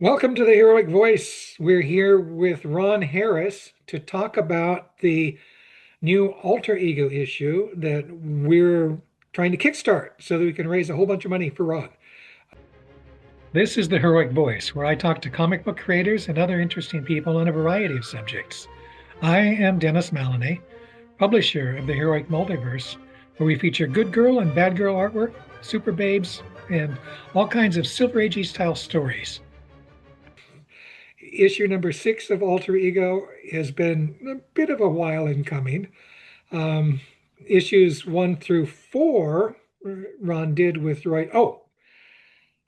Welcome to the Heroic Voice. We're here with Ron Harris to talk about the new alter ego issue that we're trying to kickstart so that we can raise a whole bunch of money for Ron. This is the Heroic Voice, where I talk to comic book creators and other interesting people on a variety of subjects. I am Dennis Maloney, publisher of the Heroic Multiverse, where we feature good girl and bad girl artwork, super babes, and all kinds of Silver Age style stories. Issue number 6 of Alter Ego has been a bit of a while in coming. Um, Issues 1 through 4, Ron did with Roy. Oh,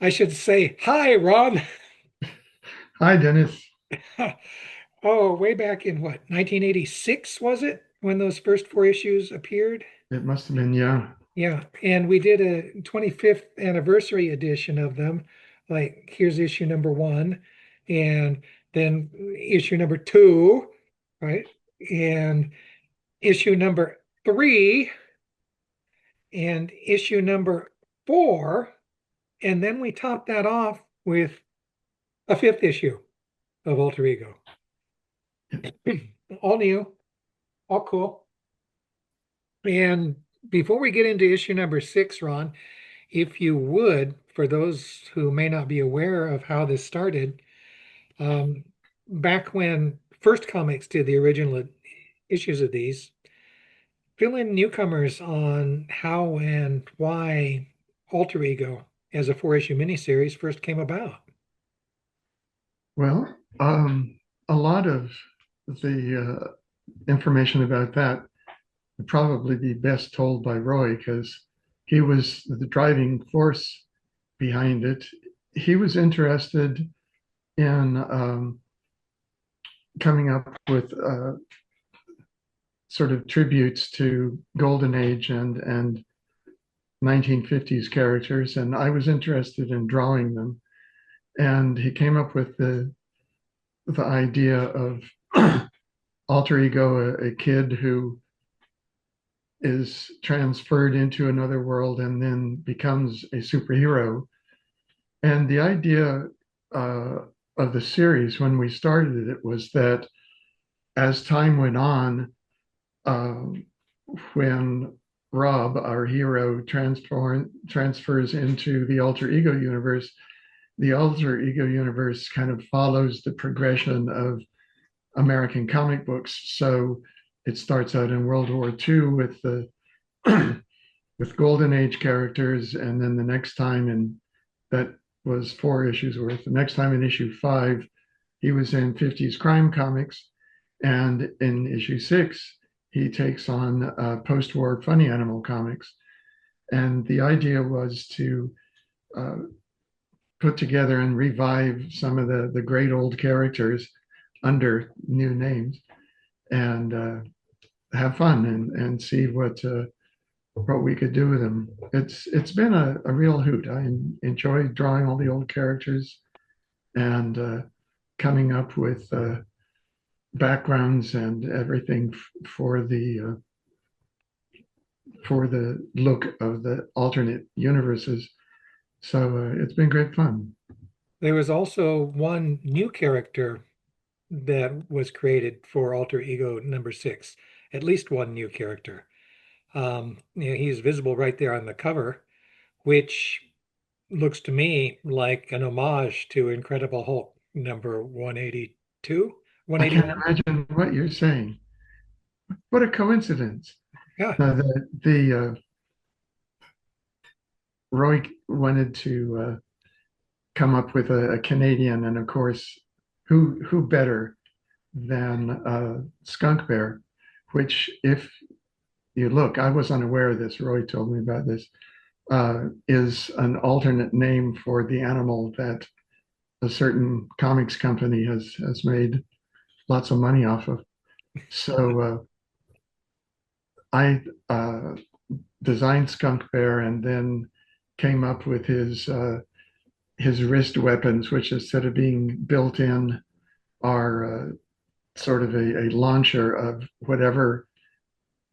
I should say, hi, Ron. Hi, Dennis. Oh, way back in what, 1986 was it when those first 4 issues appeared? It must have been, yeah. Yeah, and we did a 25th anniversary edition of them. Like, here's issue number 1, and then issue number 2, right? And issue number 3, and issue number 4, and then we topped that off with a 5th issue of Alter Ego. All new, all cool. And before we get into issue number 6, Ron, if you would, for those who may not be aware of how this started, um, back when First Comics did the original issues of these, fill in newcomers on how and why Alter Ego as a 4 issue miniseries first came about. Well, a lot of the information about that would probably be best told by Roy because he was the driving force behind it. He was interested in coming up with sort of tributes to Golden Age and 1950s characters, and I was interested in drawing them. And he came up with the idea of alter ego, a kid who is transferred into another world and then becomes a superhero. And the idea uh, of the series when we started it was that as time went on, uh, when Rob, our hero, transfers into the alter ego universe kind of follows the progression of American comic books. So it starts out in World War II with the with Golden Age characters, and then the next time in that was 4 issues worth. The next time in issue 5, he was in 50s crime comics, and in issue 6, he takes on post-war funny animal comics. And the idea was to uh, put together and revive some of the great old characters under new names and have fun and see what we could do with them. It's been a real hoot. I enjoy drawing all the old characters and coming up with backgrounds and everything for the look of the alternate universes. So it's been great fun. There was also one new character that was created for Alter Ego number 6, at least one new character. He's visible right there on the cover, which looks to me like an homage to Incredible Hulk number 182, I can't 181. imagine what you're saying. What a coincidence. Yeah. Now, the Roy wanted to come up with a Canadian, and of course, who better than Skunk Bear, which if you look, I was unaware of this. Roy told me about this. Is an alternate name for the animal that a certain comics company has made lots of money off of. So I designed Skunk Bear and then came up with his wrist weapons, which instead of being built in are sort of a launcher of whatever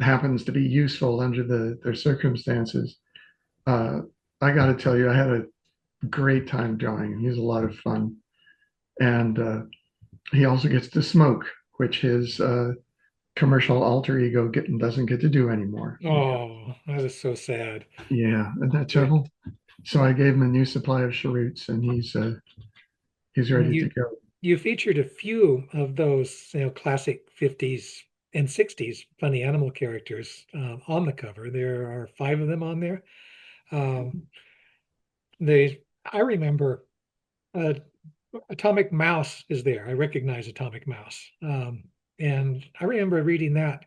happens to be useful under their circumstances. Uh, I got to tell you, I had a great time drawing. He was a lot of fun. and he also gets to smoke, which his commercial alter ego doesn't get to do anymore. Oh, that is so sad. Yeah, isn't that Yeah. terrible? So I gave him a new supply of cheroots, and he's ready to You go. you featured a few of those, classic 50s and 60s funny animal characters on the cover. There are five of them on there. Um, I remember uh, Atomic Mouse is there. I recognize Atomic Mouse. And I remember reading that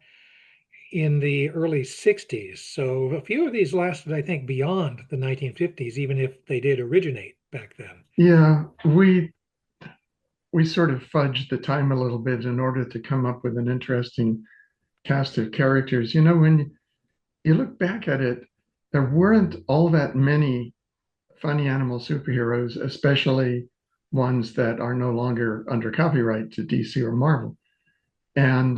in the early 60s. So a few of these lasted, I think, beyond the 1950s, even if they did originate back then. Yeah, we sort of fudged the time a little bit in order to come up with an interesting cast of characters. You know, when you look back at it, there weren't all that many funny animal superheroes, especially ones that are no longer under copyright to DC or Marvel. And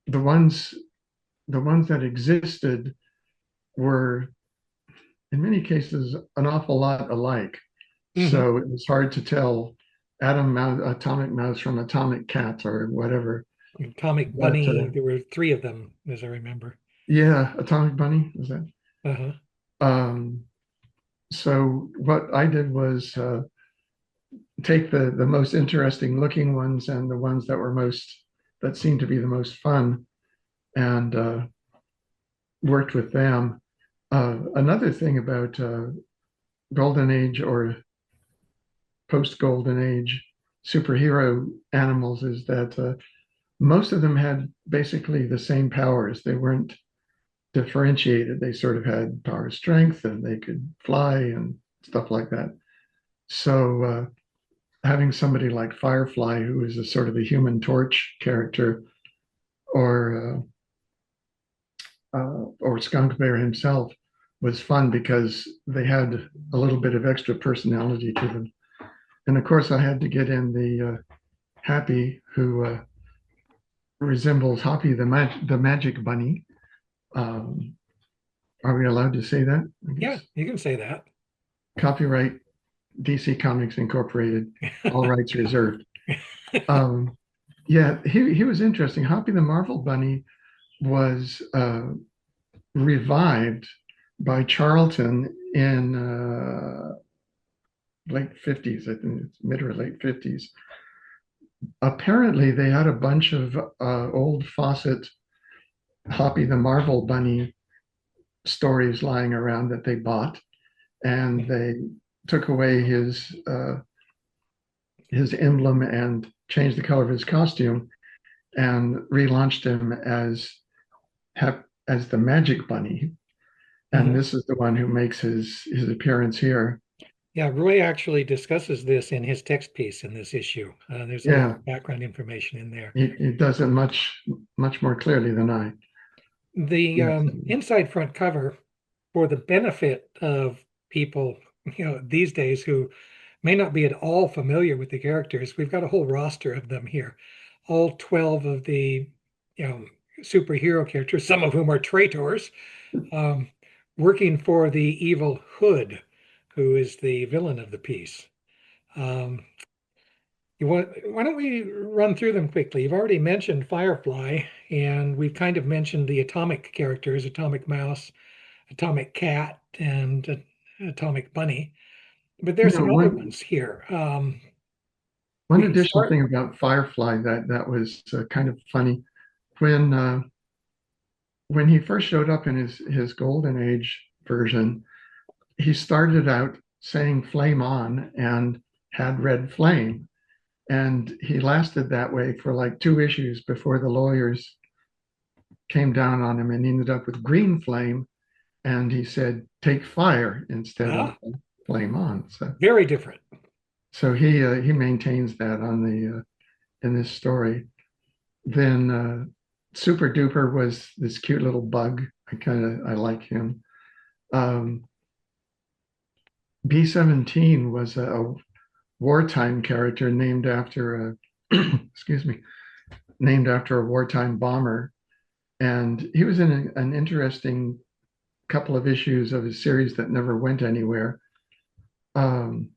the ones the ones that existed were in many cases an awful lot alike. Hmm. So it was hard to tell Atomic Mouse from Atomic Cat or whatever. Atomic But Bunny, there were three of them, as I remember. yeah, Atomic Bunny is that? Uh-huh. Um, so what I did was take the most interesting looking ones and the ones that seemed to be the most fun and worked with them. Another thing about Golden Age or post Golden Age superhero animals is that most of them had basically the same powers. They weren't differentiated. They sort of had power strength and they could fly and stuff like that. So having somebody like Firefly, who is a sort of a Human Torch character, or Skunk Bear himself, was fun because they had a little bit of extra personality to them. And of course, I had to get in the Happy, who resembles Hoppy the Magic Bunny. Um, are we allowed to say that? I Yeah, guess. you can say that. Copyright DC Comics Incorporated, all rights reserved. Um, yeah, he was interesting. Hoppy the Marvel Bunny was revived by Charlton in late 50s, I think it's mid or late 50s. Apparently, they had a bunch of old Fawcett Hoppy the Marvel Bunny stories lying around that they bought, and they took away his emblem and changed the color of his costume and relaunched him as the Magic Bunny. And Mhm. this is the one who makes his appearance here. Yeah, Roy actually discusses this in his text piece in this issue. There's a lot Yeah, of background information in there. he does it much more clearly than I. The Yes. inside front cover, for the benefit of people, these days who may not be at all familiar with the characters, we've got a whole roster of them here. All 12 of the, you know, superhero characters, some of whom are traitors, um, working for the evil Hood, who is the villain of the piece. Um, why don't we run through them quickly? You've already mentioned Firefly, and we've kind of mentioned the atomic characters, Atomic Mouse, Atomic Cat, and Atomic Bunny. But You there's know, some other ones here. We one can additional start. thing about Firefly that was kind of funny when when he first showed up in his Golden Age version, he started out saying "Flame on" and had red flame, and he lasted that way for like two issues before the lawyers came down on him and ended up with green flame, and he said "Take fire" instead of Ah, "Flame on." So very different. he maintains that on the in this story. Then Super Duper was this cute little bug. I like him. Um, B-17 was a wartime character named after a excuse me, named after a wartime bomber, and he was in an interesting couple of issues of a series that never went anywhere. Um,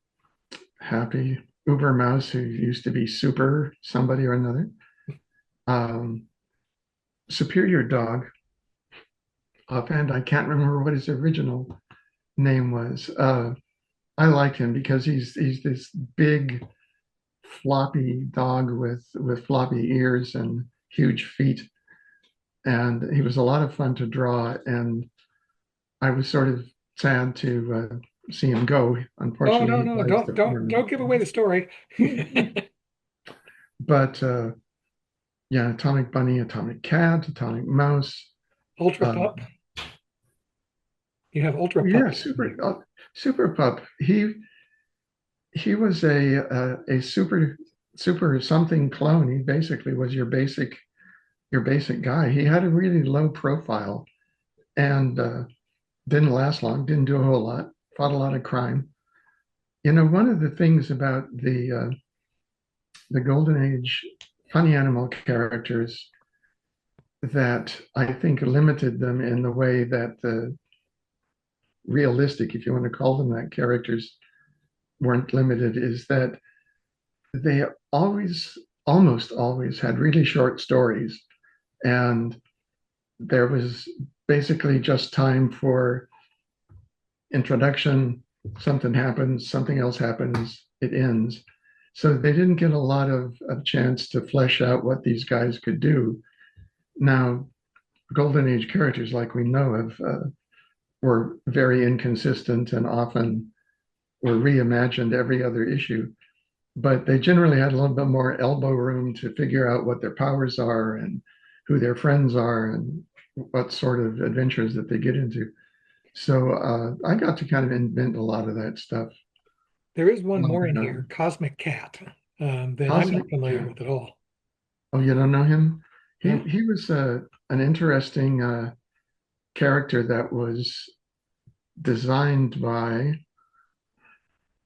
Happy. Uber Mouse, who used to be Super somebody or another. Um, Superior Dog, offhand, I can't remember what his original name was. I like him because he's this big, floppy dog with floppy ears and huge feet, and he was a lot of fun to draw. And I was sort of sad to see him go. Oh Unfortunately, no, he no, rides don't the don't farm. don't give away the story. But yeah, Atomic Bunny, Atomic Cat, Atomic Mouse. Ultra Uh, Pup. You have Ultra yeah, Pup. Super Pup. He was a super something clone. He basically was your basic guy. He had a really low profile and didn't last long. Didn't do a whole lot. Fought a lot of crime. You know, one of the things about the Golden Age funny animal characters that I think limited them in the way that the realistic, if you want to call them that, characters weren't limited is that they always, almost always, had really short stories. And there was basically just time for introduction, something happens, something else happens, it ends. So they didn't get a lot of chance to flesh out what these guys could do. Now, Golden Age characters, like we know of, were very inconsistent and often were reimagined every other issue. But they generally had a little bit more elbow room to figure out what their powers are and who their friends are and what sort of adventures that they get into. So I got to kind of invent a lot of that stuff There is one on more in my here, own. Cosmic Cat, that I'm not Cosmic familiar Cat. with at all. Oh, you don't know him? No. He was an interesting character that was designed by,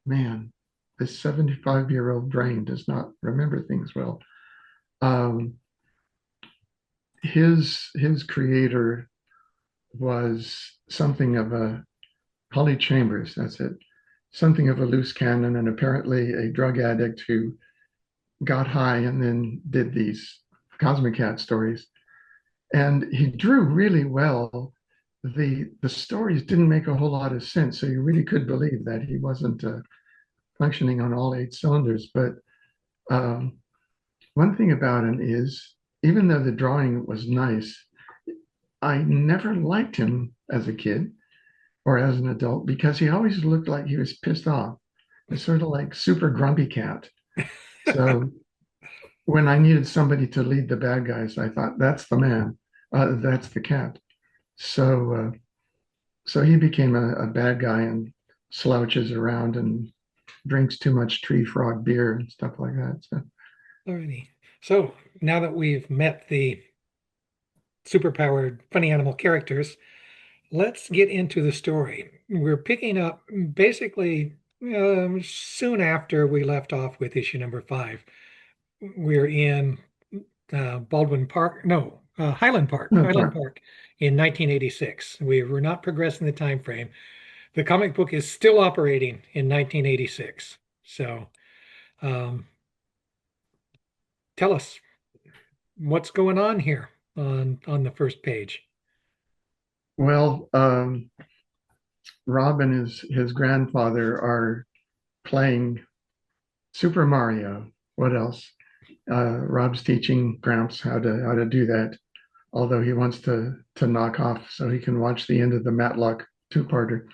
man, this 75-year-old brain does not remember things well. Um, his creator was something of a Holly Chambers, that's it, something of a loose cannon, and apparently a drug addict who got high and then did these Cosmic Cat stories. And he drew really well. The stories didn't make a whole lot of sense, so you really could believe that he wasn't functioning on all eight cylinders. But um, one thing about him is, even though the drawing was nice, I never liked him as a kid or as an adult because he always looked like he was pissed off. It's sort of like super grumpy cat. So when I needed somebody to lead the bad guys, I thought that's the man, that's the cat. So he became a bad guy and slouches around and drinks too much tree frog beer and stuff like that. So Alrighty. So now that we've met the superpowered funny animal characters, let's get into the story. We're picking up basically soon after we left off with issue number 5. We're in Baldwin Park, no, no Highland part. Park in 1986. We were not progressing the time frame. The comic book is still operating in 1986. So um, tell us what's going on here on the first page. Well, Rob and his grandfather are playing Super Mario. What else? Rob's teaching Gramps how to do that, although he wants to knock off so he can watch the end of the Matlock two-parter.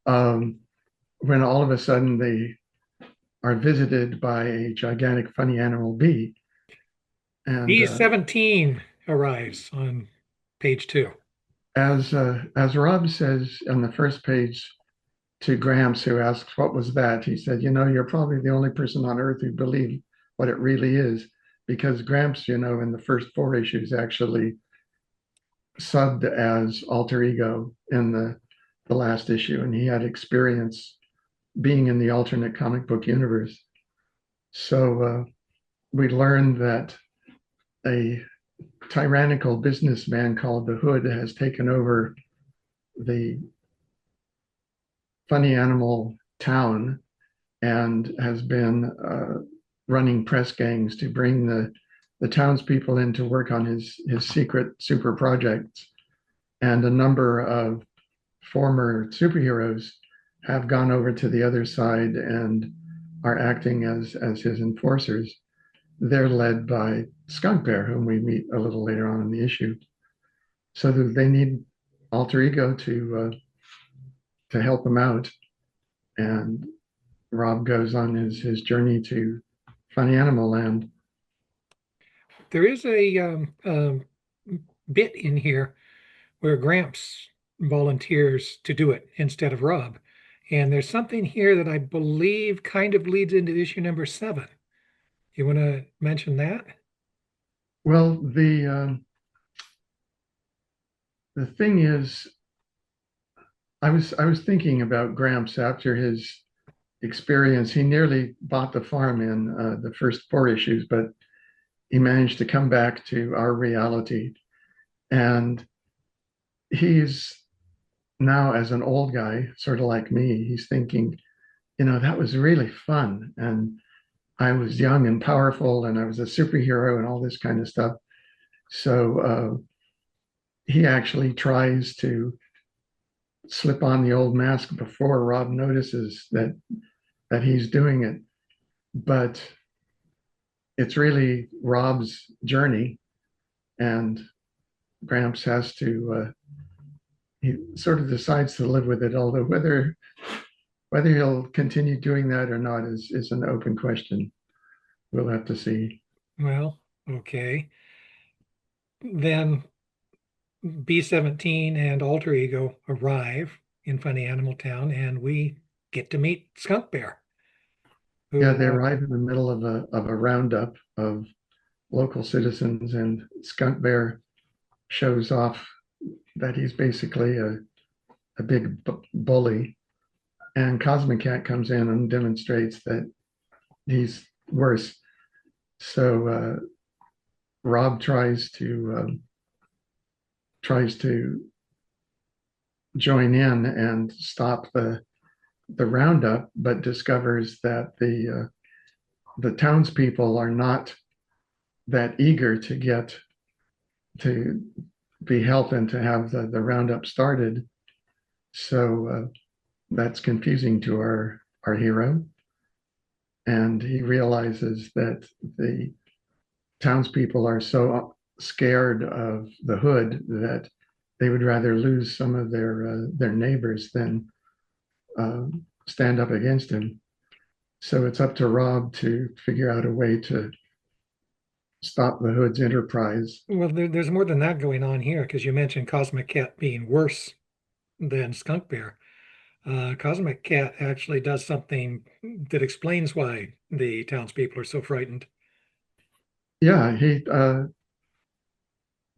Um, when all of a sudden they are visited by a gigantic funny animal bee, and B17 arrives on page 2. as Rob says on the first page to Gramps, who asks what was that, he said, "You know, you're probably the only person on Earth who believed what it really is." Because Gramps, you know, in the first four issues actually subbed as alter ego in the last issue, and he had experience being in the alternate comic book universe. So we learned that a tyrannical businessman called the Hood has taken over the funny animal town, and has been running press gangs to bring the townspeople in to work on his secret super projects. And a number of former superheroes have gone over to the other side and are acting as his enforcers. They're led by Skunk Bear, whom we meet a little later on in the issue. So they need alter ego to help them out. And Rob goes on his journey to Funny Animal Land. There is a bit in here where Gramps volunteers to do it instead of Rob. And there's something here that I believe kind of leads into issue number 7. You want to mention that? Well, the thing is, I was thinking about Gramps after his experience. He nearly bought the farm in the first 4 issues, but he managed to come back to our reality. And he's now, as an old guy, sort of like me, he's thinking, that was really fun. And I was young and powerful, and I was a superhero and all this kind of stuff. So he actually tries to slip on the old mask before Rob notices that he's doing it. But it's really Rob's journey, and Gramps has to. He sort of decides to live with it, although whether he'll continue doing that or not is an open question. We'll have to see. Well, okay. Then B-17 and Alter Ego arrive in Funny Animal Town, and we get to meet Skunk Bear, Yeah, who, they arrive in the middle of a roundup of local citizens, and Skunk Bear shows off that he's basically a big bully. And Cosmic Cat comes in and demonstrates that he's worse. So Rob tries to join in and stop the roundup, but discovers that the townspeople are not that eager to get to be helping to have the roundup started. So that's confusing to our hero, and he realizes that the townspeople are so scared of the Hood that they would rather lose some of their neighbors than stand up against him. So it's up to Rob to figure out a way to stop the Hood's enterprise. well, there's more than that going on here because you mentioned Cosmic Cat being worse than Skunk Bear. Cosmic Cat actually does something that explains why the townspeople are so frightened. Yeah, he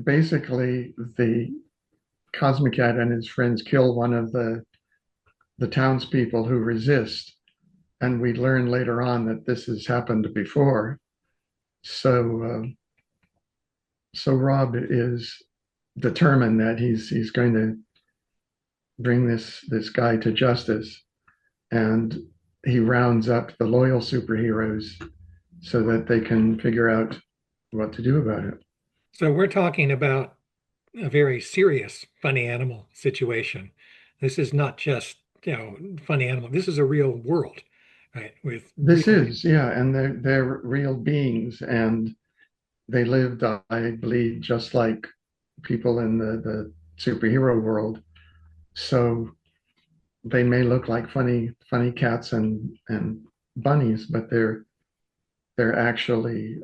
basically the Cosmic Cat and his friends kill one of the townspeople who resist, and we learn later on that this has happened before. So so Rob is determined that he's going to bring this guy to justice, and he rounds up the loyal superheroes so that they can figure out what to do about it. So we're talking about a very serious funny animal situation. This is not just, funny animal. This is a real world, right? With This real, is, yeah, and they're real beings, and they lived, I believe, just like people in the superhero world. So they may look like funny cats and bunnies, but they're actually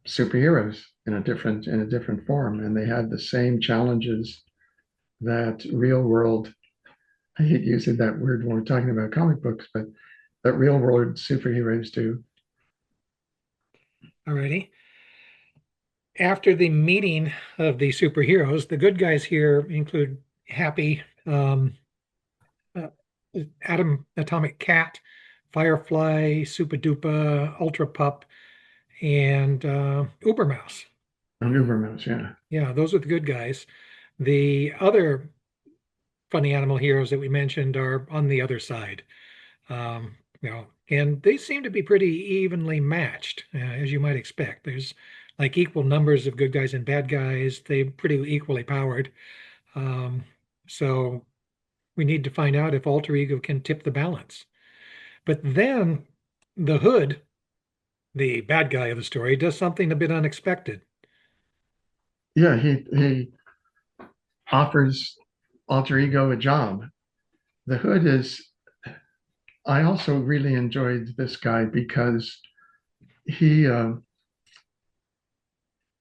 superheroes in a different form, and they have the same challenges that real world. I hate using that word when we're talking about comic books, but that real world superheroes do. alrighty. After the meeting of the superheroes, the good guys here include Happy, uh, Atom Atomic Cat, Firefly, Super Duper, Ultra Pup, and Uber Mouse. On Ubermouse, yeah. Yeah, those are the good guys. The other funny animal heroes that we mentioned are on the other side. Um, And they seem to be pretty evenly matched, as you might expect. There's like equal numbers of good guys and bad guys. They're pretty equally powered. Um, so we need to find out if Alter Ego can tip the balance. But then the Hood, the bad guy of the story, does something a bit unexpected. Yeah, he offers Alter Ego a job. The Hood is, I also really enjoyed this guy because he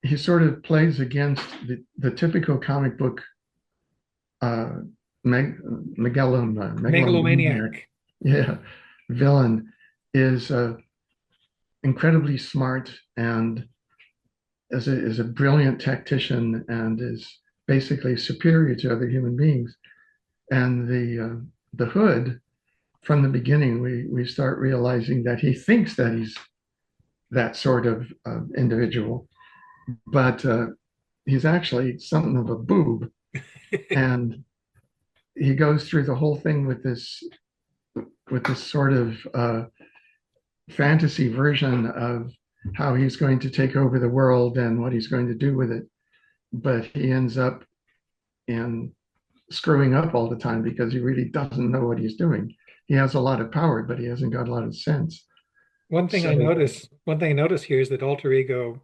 he sort of plays against the typical comic book uh, meg, megalomaniac, Megalomaniac. yeah, villain is incredibly smart and is a brilliant tactician and is basically superior to other human beings. And the Hood, from the beginning, we start realizing that he thinks that he's that sort of individual, but he's actually something of a boob. And he goes through the whole thing with this sort of fantasy version of how he's going to take over the world and what he's going to do with it. But he ends up in screwing up all the time because he really doesn't know what he's doing. He has a lot of power, but he hasn't got a lot of sense. So, One thing I notice here is that Alter Ego,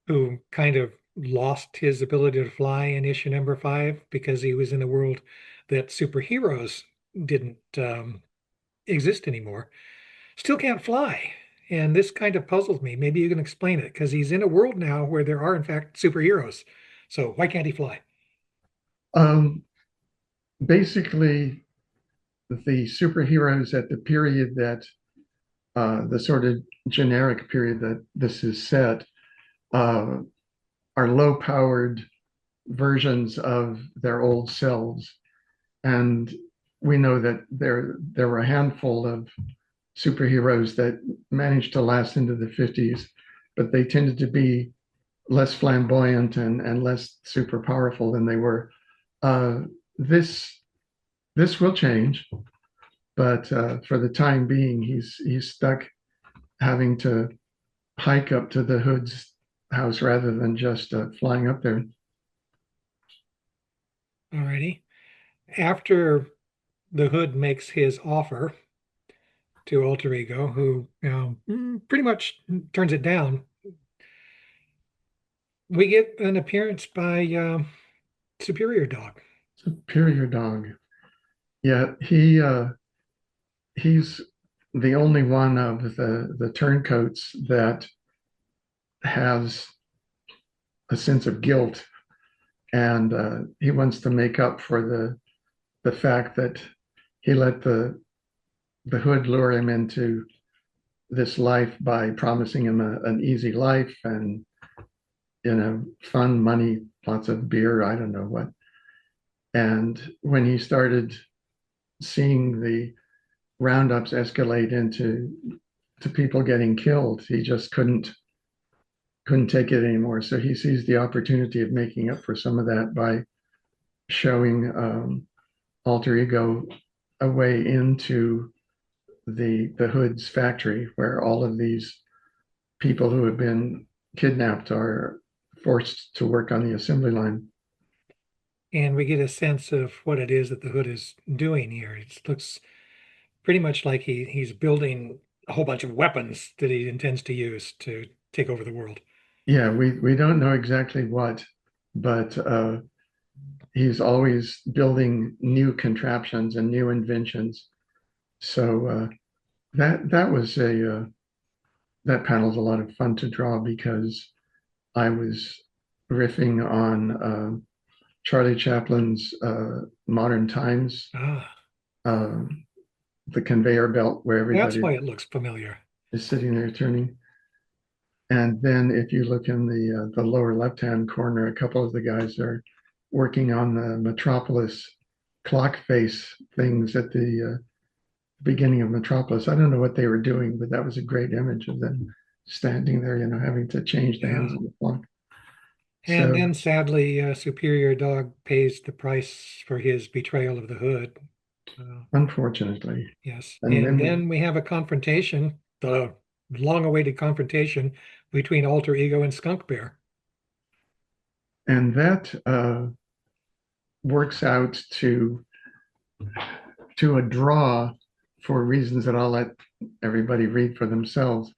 who kind of lost his ability to fly in issue number 5 because he was in a world that superheroes didn't exist anymore, still can't fly. And this kind of puzzles me. Maybe you can explain it because he's in a world now where there are, in fact, superheroes. So why can't he fly? um, basically, the superheroes at the period that the sort of generic period that this is set uh, are low powered versions of their old selves. And we know that there were a handful of superheroes that managed to last into the 50s, but they tended to be less flamboyant and less super powerful than they were. Uh, this this will change, but for the time being, he's stuck having to hike up to the Hood's house rather than just flying up there. Alrighty. After the Hood makes his offer to Alter Ego, who pretty much turns it down, we get an appearance by Superior Dog. Superior dog. Yeah, he's the only one of the turncoats that has a sense of guilt, and he wants to make up for the fact that he let the Hood lure him into this life by promising him an easy life and fun, money, lots of beer, I don't know what. And when he started seeing the roundups escalate into to people getting killed, he just couldn't take it anymore. So he sees the opportunity of making up for some of that by showing Alter Ego a way into the Hood's factory, where all of these people who have been kidnapped are forced to work on the assembly line. And we get a sense of what it is that the Hood is doing here. It looks pretty much like he's building a whole bunch of weapons that he intends to use to take over the world. Yeah, we don't know exactly what, but he's always building new contraptions and new inventions. So that was a that panel's a lot of fun to draw because I was riffing on Charlie Chaplin's Modern Times, Ah, uh, the conveyor belt where that's everybody why it looks familiar. is sitting there turning. And then if you look in the lower left-hand corner, a couple of the guys are working on the Metropolis clock face things at the beginning of Metropolis. I don't know what they were doing, but that was a great image of them standing there, having to change the hands Yeah. of the clock. And So then sadly, Superior Dog pays the price for his betrayal of the Hood. Uh, unfortunately. yes. And And then we, then we have a confrontation, the long-awaited confrontation between Alter Ego and Skunk Bear. and that works out to a draw for reasons that I'll let everybody read for themselves.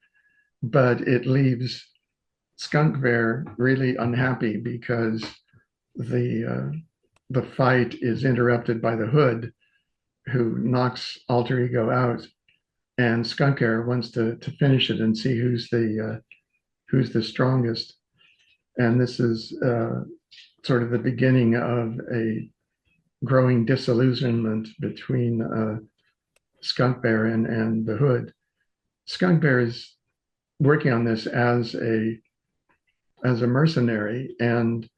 But it leaves Skunk Bear really unhappy because the the fight is interrupted by the Hood, who knocks Alter Ego out, and Skunk Bear wants to finish it and see who's the strongest. And this is sort of the beginning of a growing disillusionment between Skunk Bear and the Hood. Skunk Bear is working on this as a mercenary, and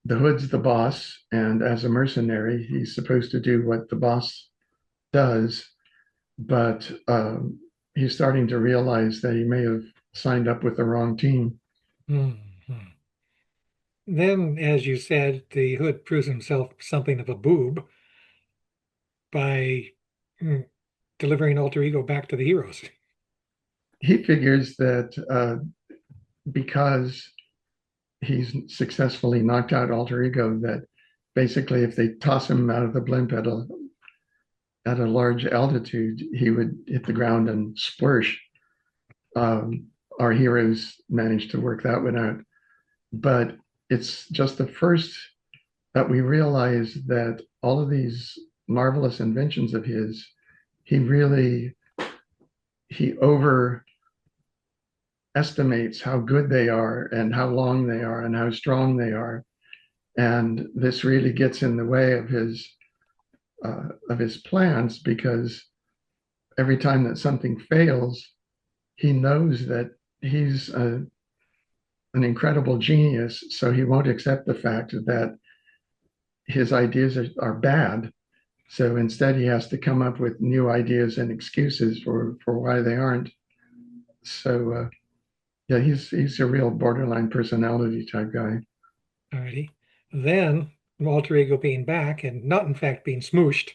the Hood's the boss. And as a mercenary, he's supposed to do what the boss does, but he's starting to realize that he may have signed up with the wrong team. Mhm. Then, as you said, the Hood proves himself something of a boob by mm, delivering Alter Ego back to the heroes. He figures that because he's successfully knocked out Alter Ego, that basically if they toss him out of the blimp at a large altitude, he would hit the ground and splursh. Um, our heroes managed to work that one out, but it's just the first that we realize that all of these marvelous inventions of his, he really he overestimates how good they are and how long they are and how strong they are, and this really gets in the way of his plans because every time that something fails, he knows that he's an incredible genius, so he won't accept the fact that his ideas are bad. So instead, he has to come up with new ideas and excuses for why they aren't. So yeah, he's a real borderline personality type guy. Alrighty. Then Alter Ego being back and not in fact being smooshed,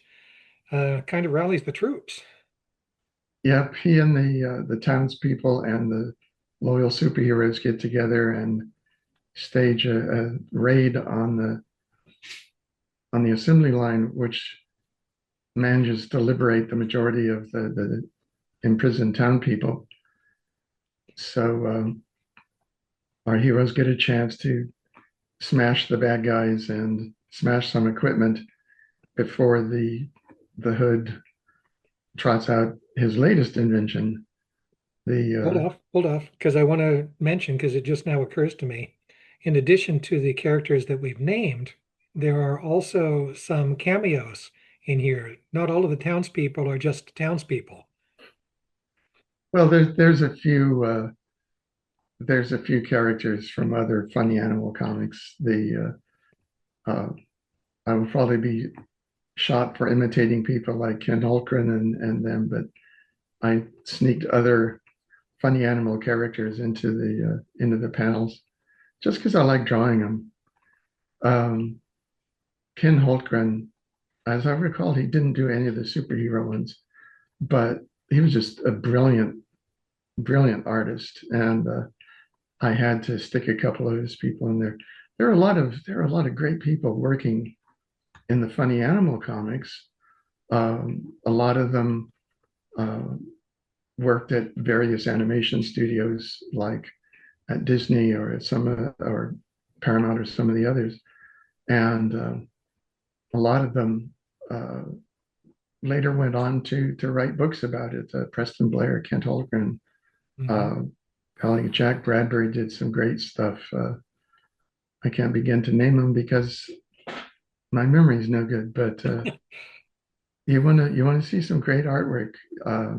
kind of rallies the troops. Yep, he and the townspeople and the loyal superheroes get together and stage a raid on the assembly line, which manages to liberate the majority of the imprisoned town people. So our heroes get a chance to smash the bad guys and smash some equipment before the Hood trots out his latest invention. The Hold off, because I want to mention, because it just now occurs to me, in addition to the characters that we've named, there are also some cameos in here. Not all of the townspeople are just townspeople. well, there's a few characters from other funny animal comics. The I would probably be shot for imitating people like Ken Holgren and them, but I sneaked other funny animal characters into the panels just because I like drawing them. Um, Ken Holtgren, as I recall, he didn't do any of the superhero ones, but he was just a brilliant artist, and I had to stick a couple of his people in there. There are a lot of great people working in the funny animal comics. A lot of them uh, worked at various animation studios, like at Disney or at or Paramount or some of the others, and a lot of them uh, later went on to write books about it. Preston Blair, Kent Holgren, Mhm. uh, Jack Bradbury did some great stuff. I can't begin to name them because my memory is no good. But you want to see some great artwork, uh,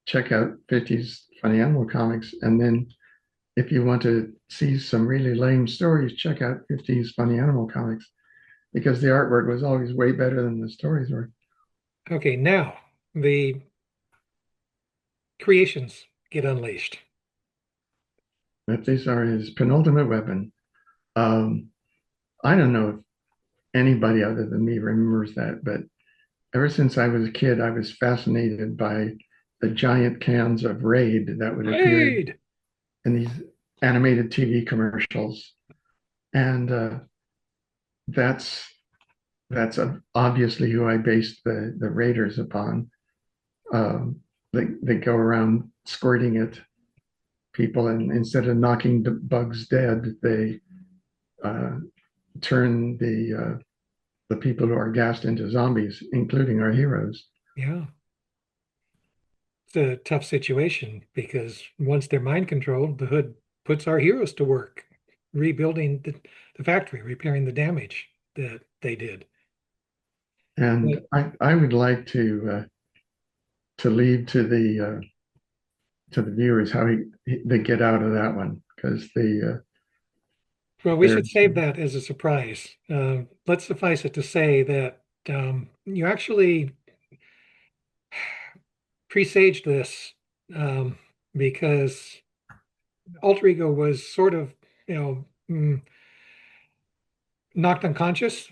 check out 50s funny animal comics, and then if you want to see some really lame stories, check out 50s funny animal comics because the artwork was always way better than the stories were. Okay, now the creations get unleashed. If these are his penultimate weapon, um, I don't know if anybody other than me remembers that, but ever since I was a kid, I was fascinated by the giant cans of Raid that would appear Raid. in these animated TV commercials, and that's obviously who I based the Raiders upon. Um, they go around squirting at people, and instead of knocking the bugs dead, they uh, turn the people who are gassed into zombies, including our heroes. Yeah. It's a tough situation because once they're mind controlled, the hood puts our heroes to work, rebuilding the factory, repairing the damage that they did. And But, I would like to leave to the viewers how they get out of that one because well, we should there's save that as a surprise. Let's suffice it to say that you actually presaged this um, because Alter Ego was sort of, you know, knocked unconscious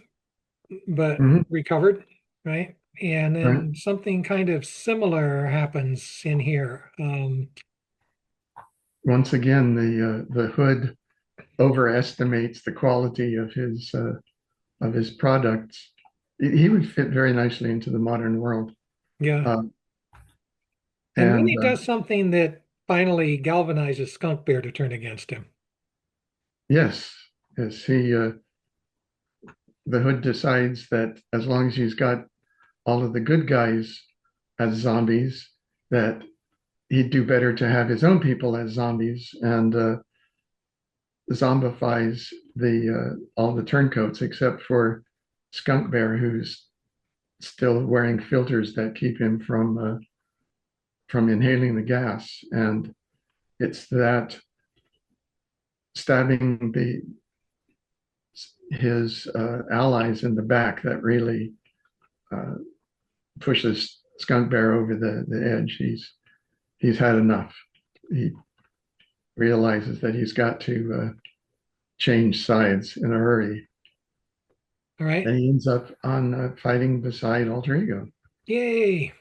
but Mhm, recovered, right? And right. then something kind of similar happens in here. Once again, the hood overestimates the quality of his products. He would fit very nicely into the modern world. Yeah. Uh, And then and he does something that finally galvanizes Skunk Bear to turn against him. yes, yes, the hood decides that as long as he's got all of the good guys as zombies, that he'd do better to have his own people as zombies and zombifies the all the turncoats except for Skunk Bear, who's still wearing filters that keep him from inhaling the gas. And it's that stabbing his allies in the back that really uh, pushes Skunk Bear over the edge. He's had enough. He realizes that he's got to change sides in a hurry, All right. and he ends up on fighting beside Alter Ego. Yay.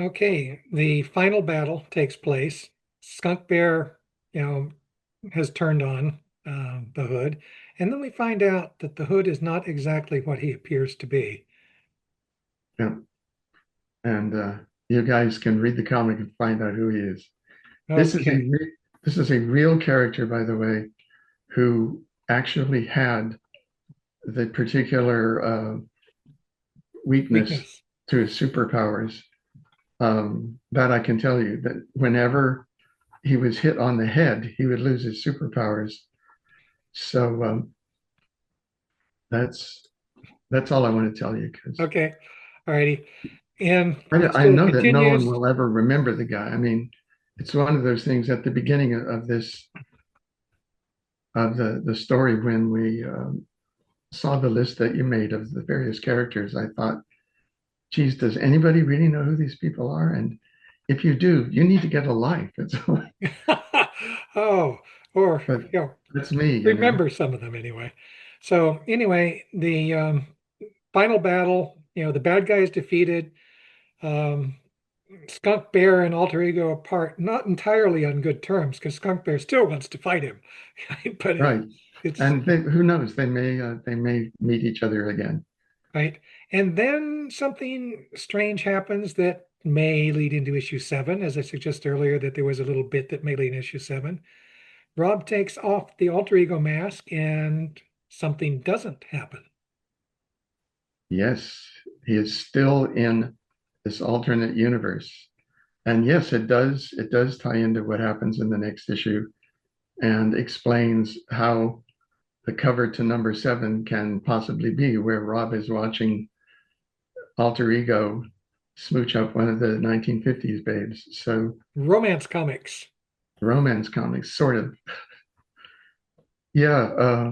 Okay. The final battle takes place. Skunk Bear, you know, has turned on the hood. And then we find out that the hood is not exactly what he appears to be. Yeah. And you guys can read the comic and find out who he is. This is Okay. this is a real character, by the way, who actually had the particular weakness Weakness. to his superpowers. That I can tell you that whenever he was hit on the head, he would lose his superpowers. So that's all I want to tell you because Okay. All righty. And I so it know that no one continues. will ever remember the guy. I mean, it's one of those things at the beginning of this of the story when we saw the list that you made of the various characters. I thought, geez, does anybody really know who these people are? And if you do, you need to get a life. It's, Oh, or but you know, that's me, you know. remember some of them anyway. So anyway, the final battle, the bad guy is defeated. Um, Skunk Bear and Alter Ego apart, not entirely on good terms, because Skunk Bear still wants to fight him, but Right. it's And who knows? They may meet each other again. right. And then something strange happens that may lead into issue 7, as I suggested earlier, that there was a little bit that may lead into issue 7. Rob takes off the alter ego mask and something doesn't happen. Yes, he is still in this alternate universe. And yes, it does tie into what happens in the next issue and explains how the cover to number 7 can possibly be, where Rob is watching alter ego smooch up one of the 1950s babes. So Romance comics. romance comics, sort of. Yeah.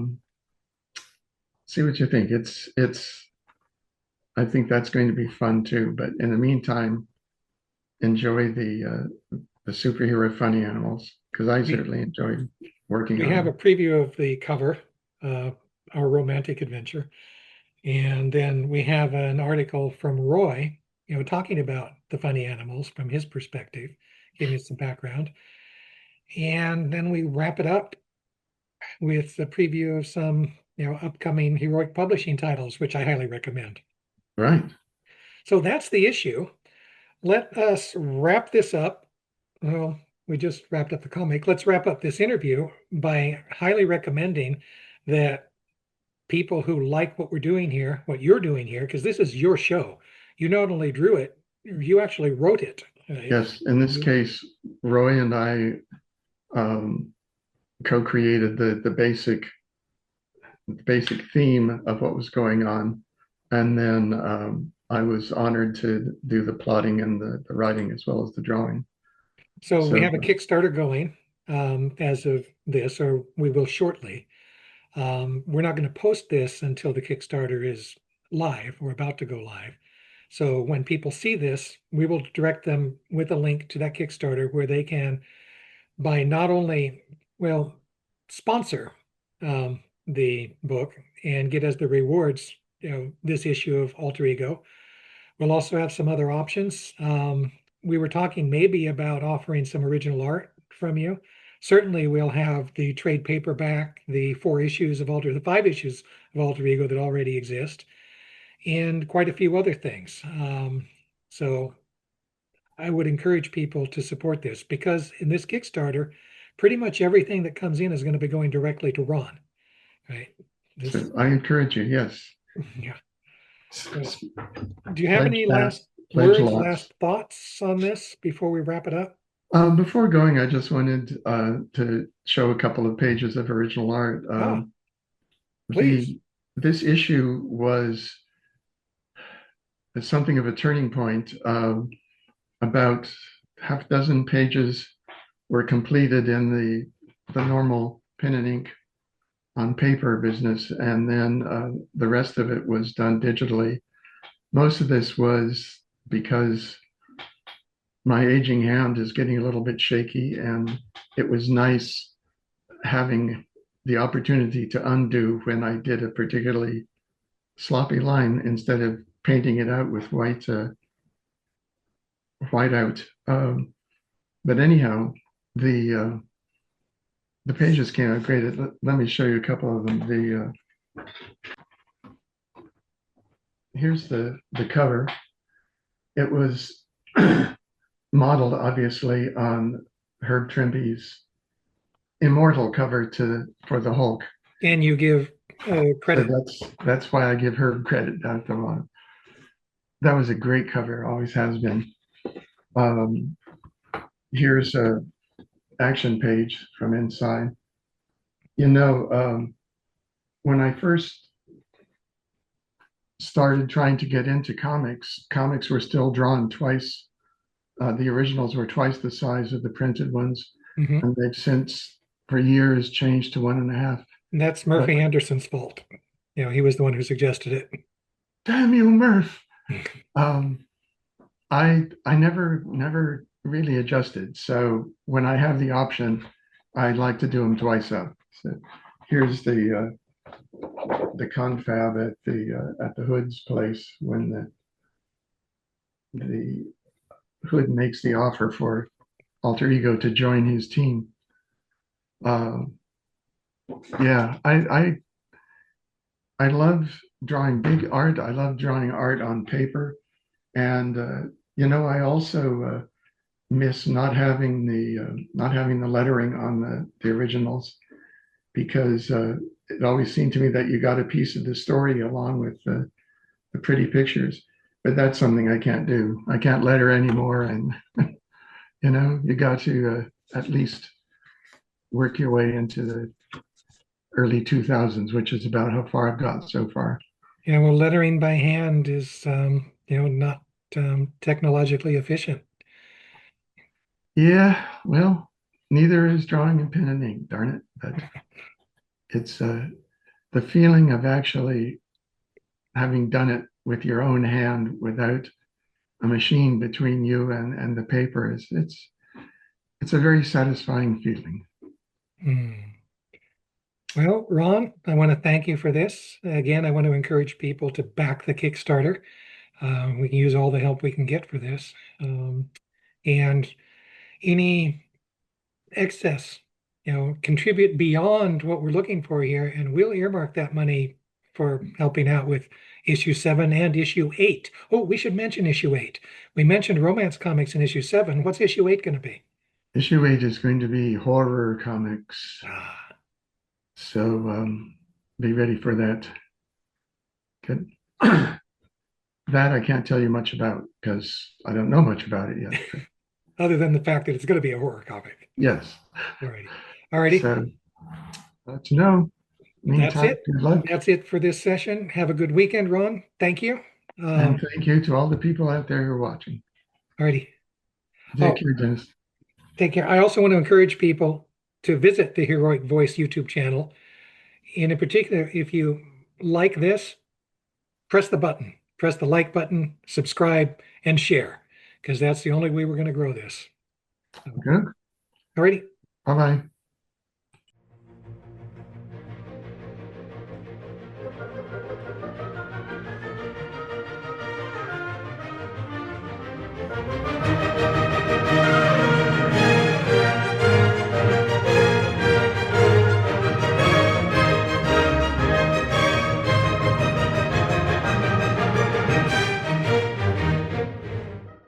See what you think. I think that's going to be fun too. But in the meantime, enjoy the superhero funny animals because I We certainly enjoyed working we on have a them. preview of the cover, uh, our romantic adventure. And then we have an article from Roy, talking about the funny animals from his perspective, giving us some background. And then we wrap it up with a preview of some, upcoming heroic publishing titles, which I highly recommend. Right. So that's the issue. Let us wrap this up. Well, we just wrapped up the comic. Let's wrap up this interview by highly recommending that people who like what we're doing here, what you're doing here, because this is your show. You not only drew it, you actually wrote it. Yes. In this You- case, Roy and I um, co-created the basic theme of what was going on, and then I was honored to do the plotting and the writing as well as the drawing. so we So have a Kickstarter going as of this, or we will shortly. We're not going to post this until the Kickstarter is live. We're about to go live. So when people see this, we will direct them with a link to that Kickstarter where they can buy not only, well, sponsor the book and get as the rewards, this issue of Alter Ego. We'll also have some other options. We were talking maybe about offering some original art from you. Certainly, we'll have the trade paperback, the 4 issues of Alter, the 5 issues of Alter Ego that already exist, and quite a few other things. So I would encourage people to support this because in this Kickstarter, pretty much everything that comes in is going to be going directly to Ron, right? This, I encourage you. Yes. yeah. So, do you have Pledge any that. last Pledge words, lots. last thoughts on this before we wrap it up? Before going, I just wanted to show a couple of pages of original art. Ah, please. The This issue was something of a turning point. About half a dozen pages were completed in the normal pen and ink on paper business, and then the rest of it was done digitally. Most of this was because my aging hand is getting a little bit shaky, and it was nice having the opportunity to undo when I did a particularly sloppy line instead of painting it out with white out. But anyhow, the pages came out great. Let me show you a couple of them. Here's the cover. It was modeled obviously on Herb Trimpe's immortal cover to for the Hulk. And you give So credit. that's why I give Herb credit down the line. That was a great cover, always has been. Um, Here's a action page from inside. You know, when I first started trying to get into comics were still drawn twice. The originals were twice the size of the printed ones, Mhm. and they've since, for years, changed to 1.5. And that's But Murphy Anderson's fault. He was the one who suggested it. damn you, Murph! Um, I never really adjusted. So when I have the option, I like to do them twice up. So here's the confab at the Hood's place when the Hood makes the offer for Alter Ego to join his team. Uh, yeah, I love drawing big art. I love drawing art on paper, and I also miss not having the lettering on the originals because it always seemed to me that you got a piece of the story along with the pretty pictures. But that's something I can't do. I can't letter anymore, and you got to at least work your way into the early 2000s, which is about how far I've got so far. Yeah, well, lettering by hand is, not technologically efficient. Yeah, well, neither is drawing in pen and ink, darn it. But it's the feeling of actually having done it with your own hand without a machine between you and the paper is it's a very satisfying feeling. Hmm. Well, Ron, I want to thank you for this. Again, I want to encourage people to back the Kickstarter. We can use all the help we can get for this. And any excess, contribute beyond what we're looking for here, and we'll earmark that money for helping out with issue 7 and issue 8. Oh, we should mention issue 8. We mentioned romance comics in issue 7. What's issue 8 going to be? Issue 8 is going to be horror comics. Ah, So be ready for that. Good. That I can't tell you much about because I don't know much about it yet. other than the fact that it's going to be a horror comic. Yes. Alrighty. Alrighty. So let you know. That's Meantime, it. good luck. That's it for this session. Have a good weekend, Ron. Thank you. And thank you to all the people out there who are watching. Alrighty. Take Oh, care, Dennis. take care. I also want to encourage people to visit the Heroic Voice YouTube channel. And in particular, if you like this, press the button, press the like button, subscribe, and share, because that's the only way we're going to grow this. Good. Alrighty. Bye bye.